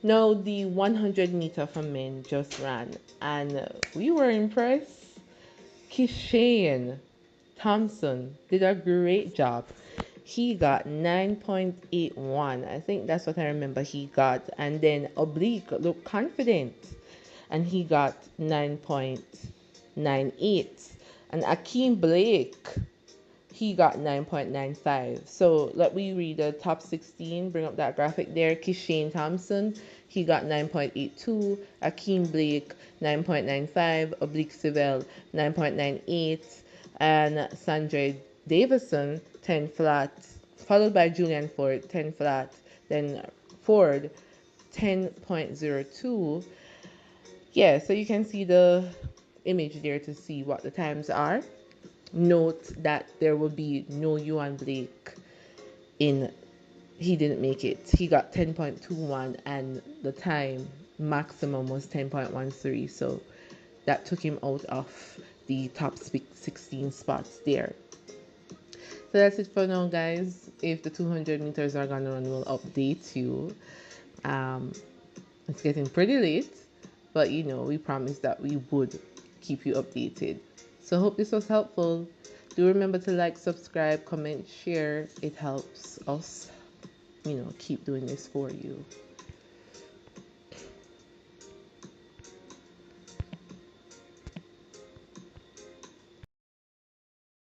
Now the 100-meter for men just ran, and we were impressed. Kishan Thompson did a great job. He got 9.81. I think that's what I remember he got. And then Oblique looked confident, and he got 9.98. And Ackeem Blake, he got 9.95. So let me read the top 16, bring up that graphic there. Kishane Thompson, he got 9.82. Ackeem Blake, 9.95. Oblique Seville, 9.98. And Sandra Davison, 10 flat. Followed by Julian Ford, 10 flat. Then Ford, 10.02. Yeah, so you can see the image there to see what the times are. Note that there will be no Yohan Blake in. He didn't make it. He got 10.21 and the time maximum was 10.13. So that took him out of the top 16 spots there. So that's it for now, guys. If the 200 meters are gonna run, we'll update you. Um, it's getting pretty late, but we promised that we would keep you updated. So hope this was helpful. Do remember to like, subscribe, comment, share. It helps us, keep doing this for you.